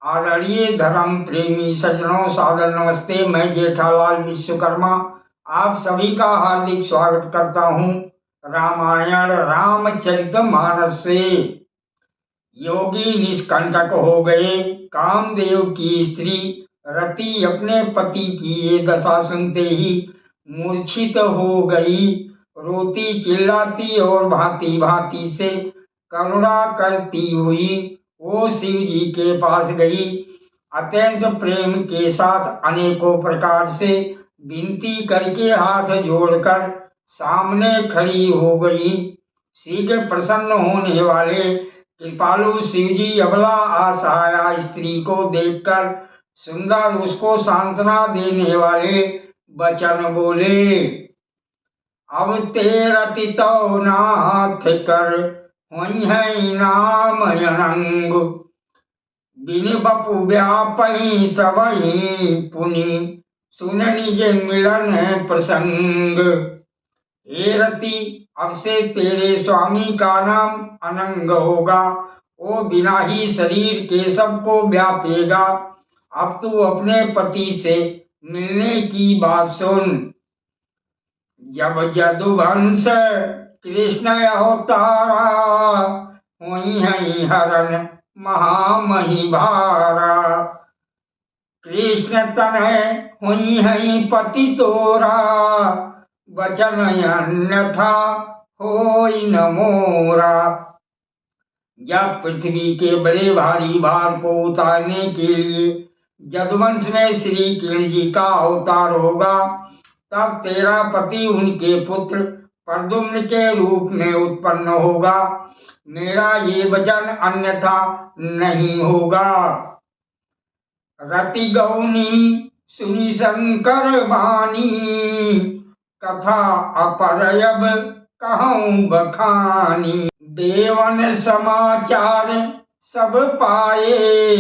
आदरणीय धर्म प्रेमी सज्जनों, सादर नमस्ते। मैं जेठालाल विश्वकर्मा आप सभी का हार्दिक स्वागत करता हूँ रामायण रामचरितमानस से। योगी निष्कंटक हो गए। कामदेव की स्त्री रति अपने पति की ये दशा सुनते ही मूर्छित हो गई। रोती चिल्लाती और भांति भांति से करुणा करती हुई वो शिव जी के पास गई। अत्यंत प्रेम के साथ अनेकों प्रकार से विनती करके हाथ जोड़कर सामने खड़ी हो गई। शीघ्र प्रसन्न होने वाले कृपालु शिव जी अबला असहाया स्त्री को देखकर सुंदर उसको सांत्वना देने वाले वचन बोले। अब तेरति तो नाथ कर हुई है नाम अनंग, बिन बपु व्यापही सबही पुनि सुन निज मिलन प्रसंग। हे रति, अब से तेरे स्वामी का नाम अनंग होगा। वो बिना ही शरीर के सबको व्यापेगा। अब तू अपने पति से मिलने की बात सुन। जब जदुवंश कृष्ण अवतारा हुई है हरण महामही भारा। कृष्ण तनय हुई है पति तोरा, वचन अन्यथा होई न मोरा। जब पृथ्वी के बड़े भारी भार को उतारने के लिए जदुवंश में श्री कृष्ण जी का अवतार होगा, तब तेरा पति उनके पुत्र प्रद्युम्न के रूप में उत्पन्न होगा। मेरा ये वचन अन्यथा नहीं होगा। रति गौनी सुनी शंकर वाणी, कथा अपरयब कहूँ बखानी। देवन समाचार सब पाए,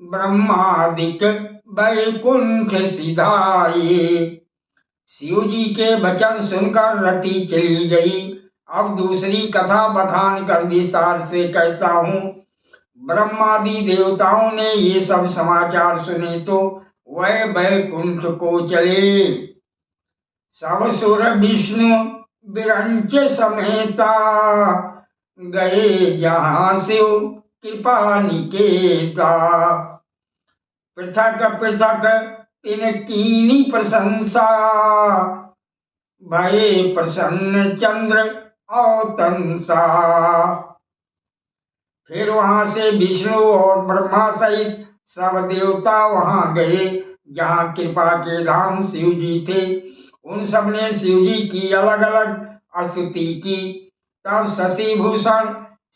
ब्रह्मादिक वैकुंठ सिधाए। शिव जी के वचन सुनकर रति चली गई। अब दूसरी कथा बखान कर विस्तार से कहता हूँ। ब्रह्मादि देवताओं ने ये सब समाचार सुने तो वह वैकुंठ को चले। सब सुर विष्णु विरंच समेता, गए जहाँ शिव कृपा निकेता। पृथक पृथक तिन कीनी प्रशंसा, भये प्रसन्न चंद्र औतंसा। फिर वहां से विष्णु और ब्रह्मा सहित सब देवता वहां गए जहाँ कृपा के धाम शिव जी थे। उन सब ने शिव जी की अलग अलग स्तुति की। तब शशि भूषण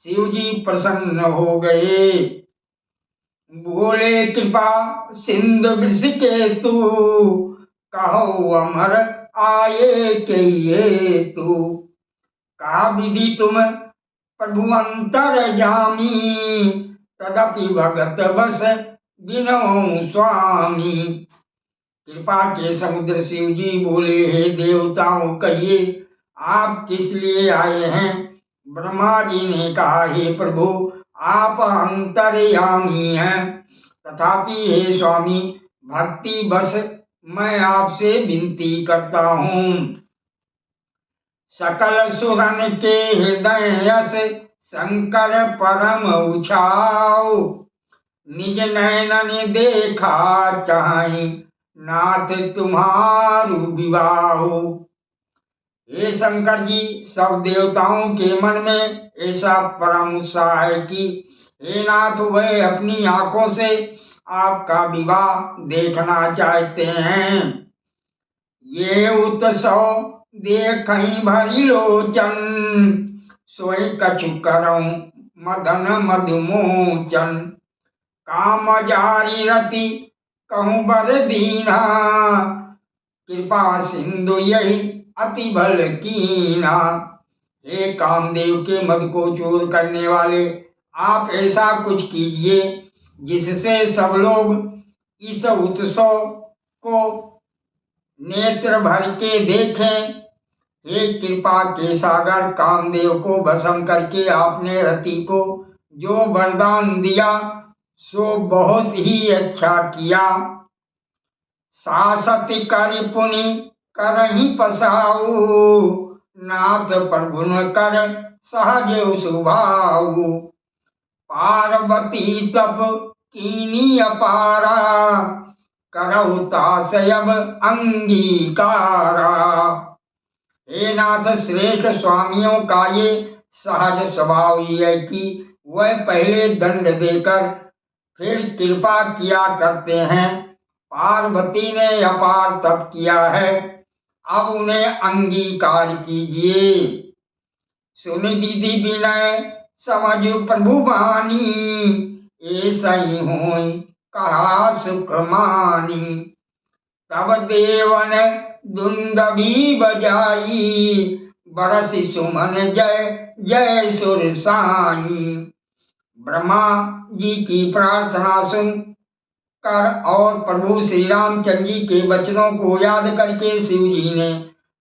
शिव जी प्रसन्न हो गए। बोले कृपा सिंधु वृषिकेतु, कहो अमर आए के ये तू। का विधि तुम प्रभु अंतर जामी, तदपि भगत बस बिनो स्वामी। कृपा के समुद्र शिव जी बोले, हे देवताओं कहिए आप किस लिए आए हैं। ब्रह्मा जी ने कहा, हे प्रभु आप अंतर्यामी हैं, तथापि हे स्वामी भक्ति बस मैं आपसे विनती करता हूँ। सकल सुरन के हृदय यस शंकर परम उछाओ, निज नयन देखा चाहि नाथ तुम्हारु विवाहो। हे शंकर जी, सब देवताओं के मन में ऐसा परम उत्साह है कि हे नाथ वह अपनी आंखों से आपका विवाह देखना चाहते हैं। ये उत्सव देखई भरी लोचन, सोई कछु करऊं मदन मधुमोचन। काम जारी रति कहूँ बर दीना, कृपा सिंधु यही अति बल कीना। हे कामदेव के मद को चूर करने वाले, आप ऐसा कुछ कीजिए जिससे सब लोग इस उत्सव को नेत्र भर के देखें। हे कृपा के सागर कामदेव को भस्म करके आपने रति को जो वरदान दिया सो बहुत ही अच्छा किया। सासति कर पुनि करहि पसाऊ, नाथ प्रभुन कर सहज सुभाऊ। पार्वती तप कीनी अपारा, करहु तासयब अंगीकारा। हे नाथ, श्रेष्ठ स्वामियों का ये सहज स्वभाव ही है कि वह पहले दंड देकर फिर कृपा किया करते हैं। पार्वती ने अपार तप किया है, अब उन्हें अंगीकार कीजिए। सुन विधि विनय समझ प्रभु बानी, ऐसा ही होई कहा सुख मानी। तब देवन दुंदभी बजाई, बरसि सुमन जय जय सुर साई। ब्रह्मा जी की प्रार्थना सुन कर और प्रभु श्री रामचंद्र जी के वचनों को याद करके शिव जी ने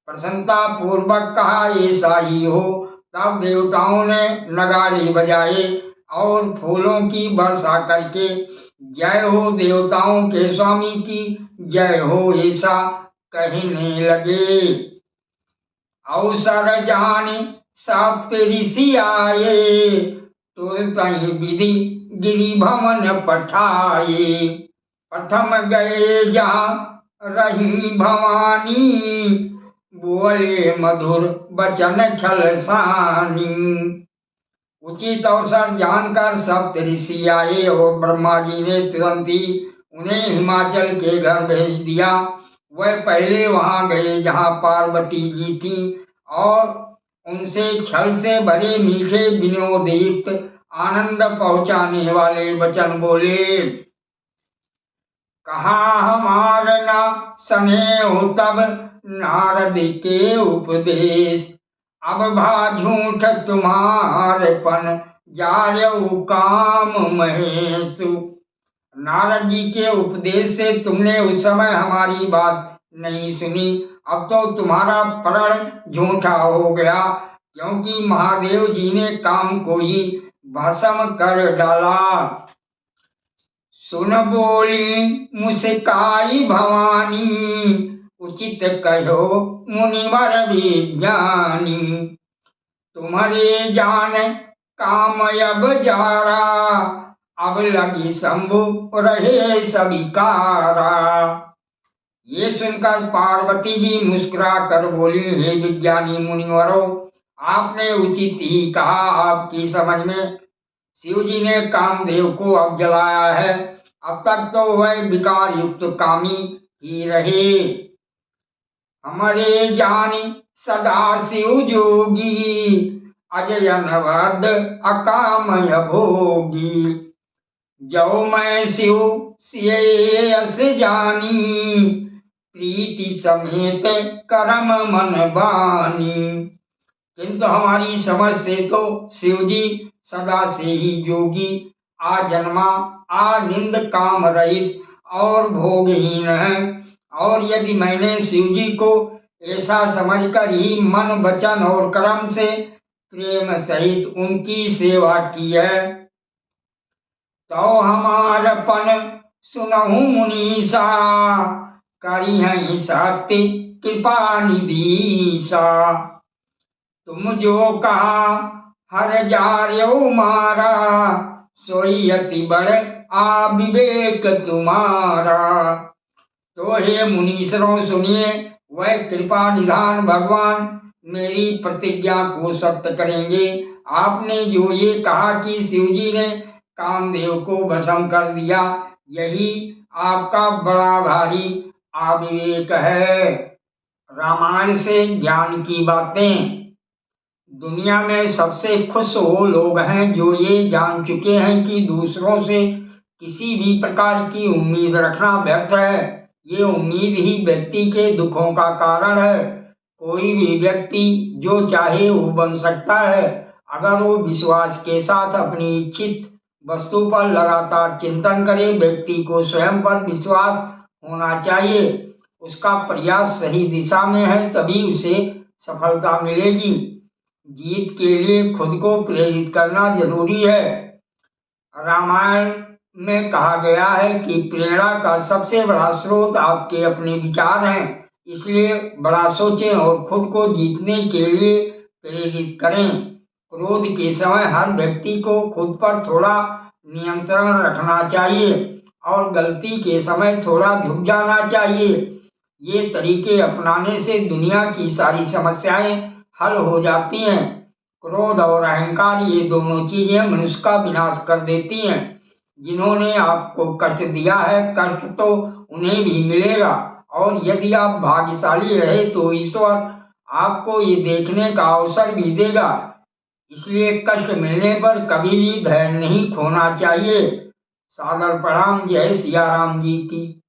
प्रसन्नता पूर्वक कहा ऐसा ही हो। तब देवताओं ने नगाड़े बजाए और फूलों की वर्षा करके जय हो देवताओं के स्वामी की जय हो ऐसा कहने लगे। अवसर जाने सप्त ऋषि आए, तुरंत ही विधि गिरि भवन पठाए। प्रथम गए जहाँ रही भवानी, बोले मधुर बचन छल सानी। उचित अवसर जानकर सप्त ऋषि आए और ब्रह्मा जी ने तुरंत ही उन्हें हिमाचल के घर भेज दिया। वह पहले वहां गए जहां पार्वती जी थी और उनसे छल से भरे मीठे विनोदयुक्त आनंद पहुंचाने वाले वचन बोले। कहा हमार न स्नेह तब नारद के उपदेश, अब भा झूठ तुम्हारेपन जायऊ काम महेशु। नारद जी के उपदेश से तुमने उस समय हमारी बात नहीं सुनी, अब तो तुम्हारा प्रण झूठा हो गया, क्योंकि महादेव जी ने काम को ही भस्म कर डाला। सुन बोली मुस्काई भवानी, उचित कहो मुनिवर विज्ञानी। तुम्हारे जान कामयब जारा, अब लगी शंभु रहे सबिकारा। ये सुनकर पार्वती जी मुस्कुरा कर बोली, हे विज्ञानी मुनिवरों, आपने उचित ही कहा। आपकी समझ में शिव जी ने कामदेव को अब जलाया है, अब तक तो वह विकार युक्त कामी ही रहे। हमारे जानी सदा शिव जोगी, अजय नवद अकामय भोगी। जो मैं शिव श्रेयस जानी, प्रीति समेत करम मन बानी। किंतु हमारी समझ से तो शिव जी सदा से ही योगी, आजन्मा आनिंद काम रहित और भोगहीन है। और यदि मैंने शिव जी को ऐसा समझकर ही मन वचन और कर्म से प्रेम सहित उनकी सेवा की है, तो हमारपन सुनहु मुनीसा, करी है सत्य कृपा निधीसा। तुम जो कहा हर जार्यो मारा, सोई अति बड़ आविवेक तुम्हारा। तो हे मुनीश्वरों सुनिए, वह कृपा निधान भगवान मेरी प्रतिज्ञा को सत्य करेंगे। आपने जो ये कहा कि शिव जी ने कामदेव को भस्म कर दिया, यही आपका बड़ा भारी अविवेक है। रामायण से ज्ञान की बातें। दुनिया में सबसे खुश वो लोग हैं जो ये जान चुके हैं कि दूसरों से किसी भी प्रकार की उम्मीद रखना व्यर्थ है। ये उम्मीद ही व्यक्ति के दुखों का कारण है। कोई भी व्यक्ति जो चाहे वो बन सकता है, अगर वो विश्वास के साथ अपनी इच्छित वस्तु पर लगातार चिंतन करे। व्यक्ति को स्वयं पर विश्वास होना चाहिए, उसका प्रयास सही दिशा में है तभी उसे सफलता मिलेगी। जीत के लिए खुद को प्रेरित करना जरूरी है। रामायण में कहा गया है कि प्रेरणा का सबसे बड़ा स्रोत आपके अपने विचार हैं, इसलिए बड़ा सोचें और खुद को जीतने के लिए प्रेरित करें। क्रोध के समय हर व्यक्ति को खुद पर थोड़ा नियंत्रण रखना चाहिए और गलती के समय थोड़ा झुक जाना चाहिए। ये तरीके अपनाने से दुनिया की सारी समस्याएं हल हो जाती हैं। क्रोध और अहंकार ये दोनों चीजें मनुष्य का विनाश कर देती हैं। जिन्होंने आपको कष्ट दिया है, कष्ट तो उन्हें भी मिलेगा, और यदि आप भाग्यशाली रहे तो ईश्वर आपको ये देखने का अवसर भी देगा। इसलिए कष्ट मिलने पर कभी भी धैर्य नहीं खोना चाहिए। सादर प्रणाम। जय सिया राम जी की।